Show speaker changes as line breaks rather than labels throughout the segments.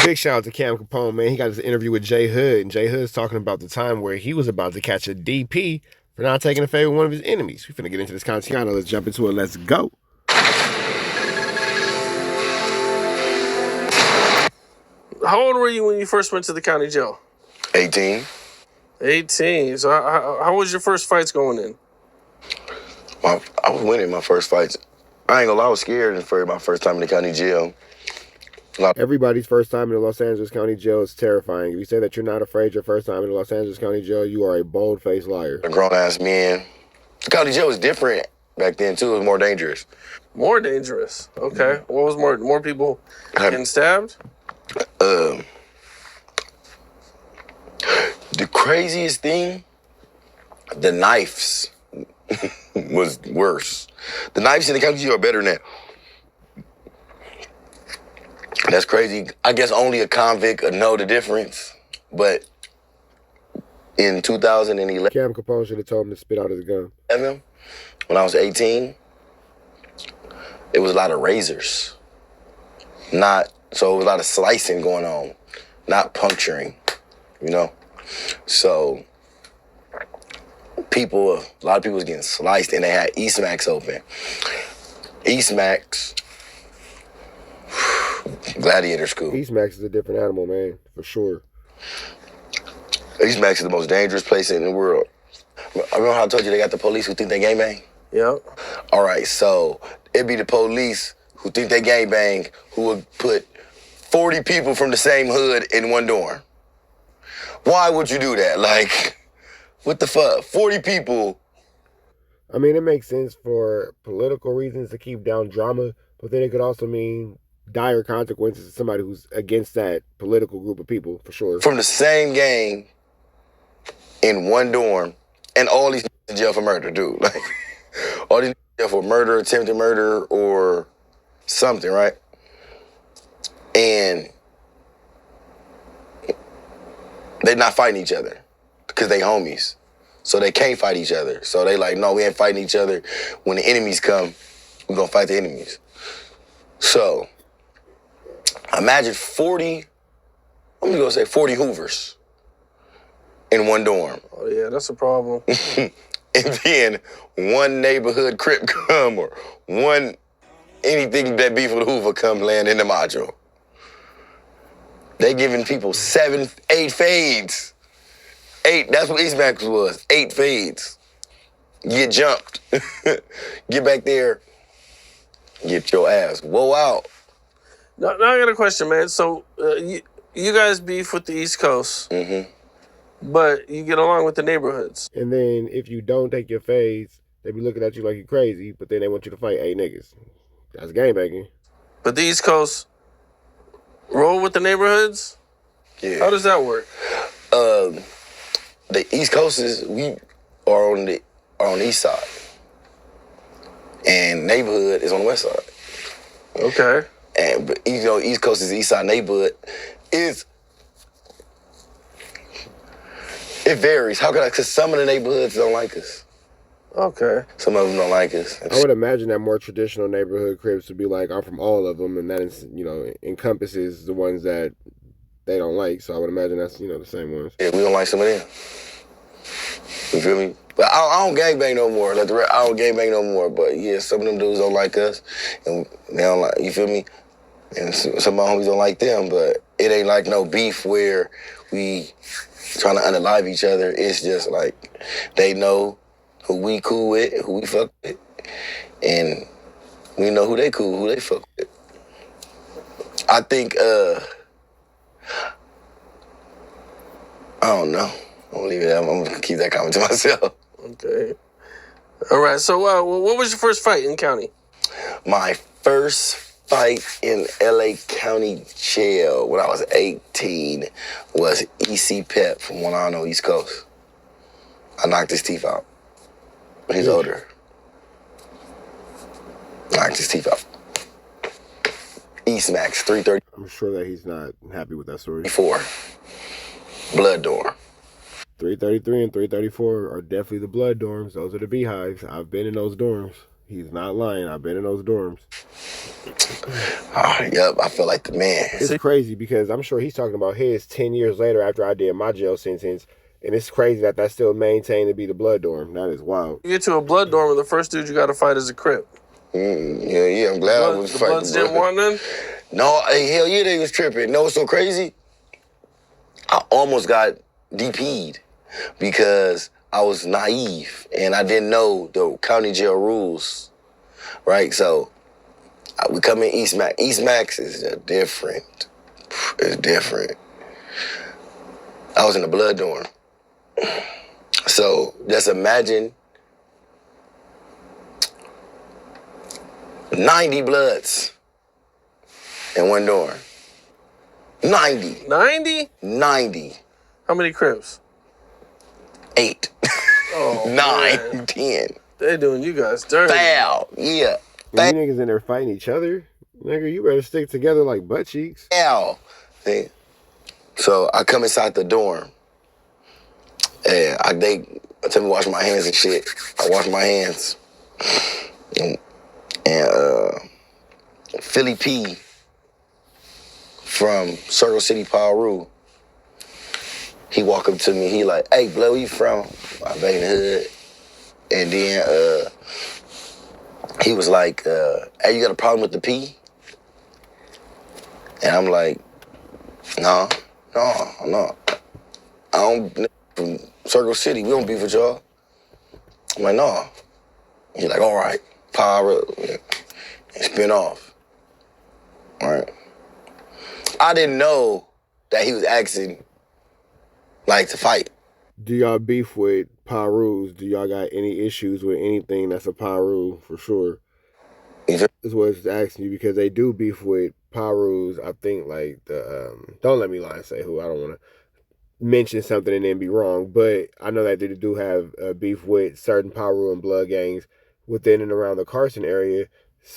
Big shout out to Cam Capone, man. He got this interview with J Hood, and J Hood's talking about the time where he was about to catch a DP for not taking a favor with one of his enemies. We finna get into this content. Let's jump into it. Let's go.
How old were you when you first went to the county jail?
18.
18. So how was your first fights going in?
I was winning my first fights. I ain't gonna lie, I was scared for my first time in the county jail.
Everybody's first time in the Los Angeles County Jail is terrifying. If you say that you're not afraid your first time in the Los Angeles County Jail, you are a bold-faced liar.
A grown-ass man. The county jail was different back then, too. It was more dangerous.
More dangerous? Okay. What was more people getting stabbed?
The craziest thing, the knives was worse. The knives in the county jail are better than that. That's crazy. I guess only a convict would know the difference. But in 2011,
Cam Capone should have told him to spit out his gun.
When I was 18, it was a lot of razors. So it was a lot of slicing going on, not puncturing, you know? So a lot of people was getting sliced, and they had E-Smacks open. E-Smacks, gladiator school.
E-Smacks is a different animal, man, for sure.
E-Smacks is the most dangerous place in the world. I remember how I told you they got the police who think they gangbang?
Yeah.
All right, so it'd be the police who think they gangbang who would put 40 people from the same hood in one dorm. Why would you do that? Like, what the fuck? 40 people.
I mean, it makes sense for political reasons to keep down drama, but then it could also mean dire consequences to somebody who's against that political group of people, for sure.
From the same gang in one dorm, and all these in jail for murder, dude. Like, all these in jail for murder, attempted murder, or something, right? And they're not fighting each other because they homies. So they can't fight each other. So they like, no, we ain't fighting each other. When the enemies come, we're gonna fight the enemies. So imagine 40 Hoovers in one dorm.
Oh, yeah, that's a problem.
And then one neighborhood Crip come or one anything that beef with Hoover come land in the module. They giving people 7, 8 fades. 8, that's what E-Smacks was, 8 fades. Get jumped. Get back there, get your ass whoa out.
Now I got a question, man. So you guys beef with the East Coast, but you get along with the neighborhoods.
And then if you don't take your fades, they be looking at you like you're crazy, but then they want you to fight 8 niggas. That's gangbanging.
But the East Coast roll with the neighborhoods?
Yeah.
How does that work?
The East Coasters, we are on the east side. And neighborhood is on the west side.
Okay.
But you know, East Coast is east side neighborhood. It varies. How could I? Because some of the neighborhoods don't like us.
Okay.
Some of them don't like us.
I would imagine that more traditional neighborhood Crips would be like, I'm from all of them, and that is, encompasses the ones that they don't like. So I would imagine that's, the same ones.
Yeah, we don't like some of them. You feel me? But I don't gangbang no more. I don't gangbang no more. But yeah, some of them dudes don't like us, and they don't like. You feel me? And some of my homies don't like them. But it ain't like no beef where we trying to unalive each other. It's just like they know who we cool with, who we fuck with, and we know who they cool, who they fuck with. I think I don't know. I'm gonna leave it. I'm gonna keep that comment to myself.
Okay. All right. So, what was your first fight in county?
My first fight in LA County Jail when I was 18 was EC Pep from Milano, East Coast. I knocked his teeth out. He's older. Knocked his teeth out. E-Smacks, 330.
I'm sure that he's not happy with that story.
4. Blood dorm.
333 and 334 are definitely the blood dorms. Those are the beehives. I've been in those dorms. He's not lying. I've been in those dorms.
Yep, I feel like the man.
It's crazy because I'm sure he's talking about his 10 years later after I did my jail sentence, and it's crazy that that's still maintained to be the blood dorm. That is wild.
You get to a blood dorm, and the first dude you got to fight is a Crip.
Yeah, I'm glad I was
The
fighting
Bloods didn't want none?
No, hell yeah, they was tripping. No, it's so crazy. I almost got DP'd because I was naive and I didn't know the county jail rules, right? So we come in East Max. East Max is different. It's different. I was in the blood dorm. So just imagine 90 bloods in one dorm. 90.
90?
90.
How many Crips?
8.
Oh,
9.
man.
10.
They doing you guys dirty.
Foul. Yeah.
And you niggas in there fighting each other? Nigga, you better stick together like butt cheeks.
Foul. See? So I come inside the dorm. And they tell me to wash my hands and shit. I wash my hands. And Philly P from Circle City, Piru, he walk up to me, he like, hey, blood, where you from? I back in the hood. And then he was like, hey, you got a problem with the P? And I'm like, no. I don't, from Circle City, we don't beef with y'all. I'm like, no. He's like, all right, power up, and spin off. All right. I didn't know that he was asking, like, to fight.
Do y'all beef with Pirus? Do y'all got any issues with anything that's a Piru for sure? Is what it's asking you because they do beef with Pirus. I think like the don't let me lie and say who. I don't want to mention something and then be wrong, but I know that they do have beef with certain Piru and blood gangs within and around the Carson area,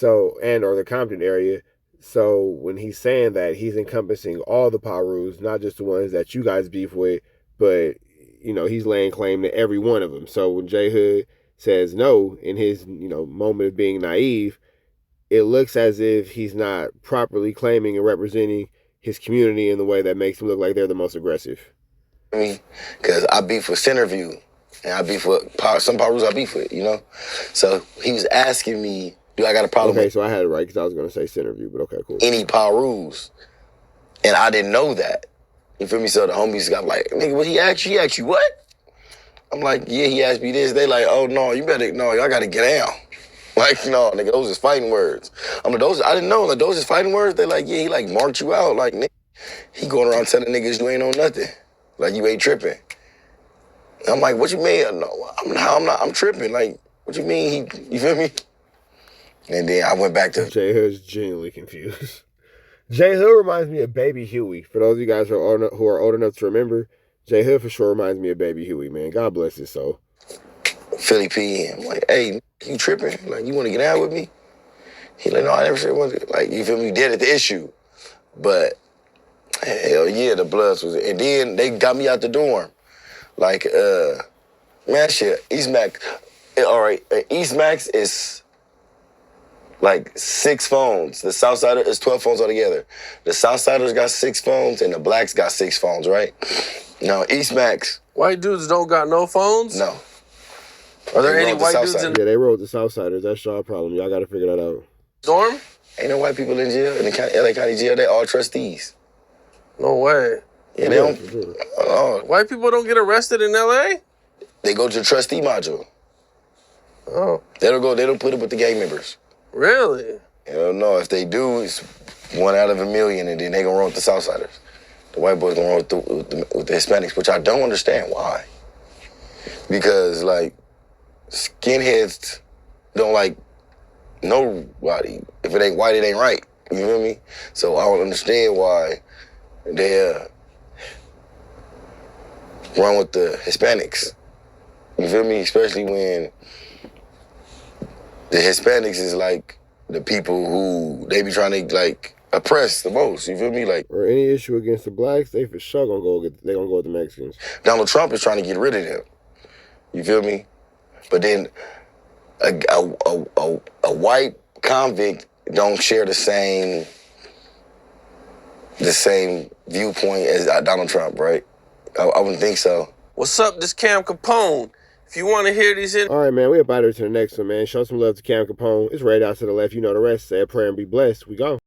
or the Compton area. So when he's saying that, he's encompassing all the Pirus, not just the ones that you guys beef with, but he's laying claim to every one of them. So when J Hood says no in his moment of being naive, it looks as if he's not properly claiming and representing his community in the way that makes him look like they're the most aggressive.
Because I beef with Centerview, and I beef with some Pirus I beef with, So he was asking me, do I got a problem with
so I had it right because I was going to say Centerview, but okay, cool.
any Pirus? And I didn't know that. You feel me? So the homies got like, nigga, what he asked you? He asked you what? I'm like, yeah, he asked me this. They like, oh, no, I got to get down. Like, no, nigga, those is fighting words. I'm like, I didn't know, like, those is fighting words? They like, yeah, he like marked you out. Like, nigga, he going around telling niggas you ain't on nothing. Like, you ain't tripping. And I'm like, what you mean? No, I'm tripping. Like, what you mean? You feel me? And then I went back to...
J Hood's genuinely confused. J Hood reminds me of Baby Huey. For those of you guys who are old enough to remember, J Hood for sure reminds me of Baby Huey, man. God bless his soul.
Philly P. I'm like, hey, you tripping? Like, you want to get out with me? He like, no, I never said one. Like, you feel me? Dead at the issue. But, hell yeah, the Bloods was... And then they got me out the dorm. Like, man, shit, East Max... All right, East Max is... like 6 phones. The Southsider is 12 phones altogether. The Southsiders got 6 phones and the Blacks got 6 phones, right? Now, East Max.
White dudes don't got no phones?
No.
Are there any white dudes in
Yeah, they rode the Southsiders. That's y'all problem. Y'all got to figure that out.
dorm?
Ain't no white people in jail. In the LA County jail, they all trustees.
No way.
Yeah, they don't.
White people don't get arrested in LA?
They go to the trustee module.
Oh.
They don't put it with the gang members.
Really?
Hell no. If they do, it's 1 out of a million, and then they gonna run with the Southsiders. The white boys gonna run with the Hispanics, which I don't understand why. Because like skinheads don't like nobody. If it ain't white, it ain't right. You feel me? So I don't understand why they run with the Hispanics. You feel me? Especially when the Hispanics is like the people who they be trying to like oppress the most. You feel me? Like,
or any issue against the Blacks, they for sure gonna go with the Mexicans.
Donald Trump is trying to get rid of them. You feel me? But then a white convict don't share the same viewpoint as Donald Trump, right? I wouldn't think so.
What's up? This Cam Capone. If you want to hear these
All right, man, we about to the next one, man. Show some love to Cam Capone. It's right out to the left. You know the rest. Say a prayer and be blessed. We go.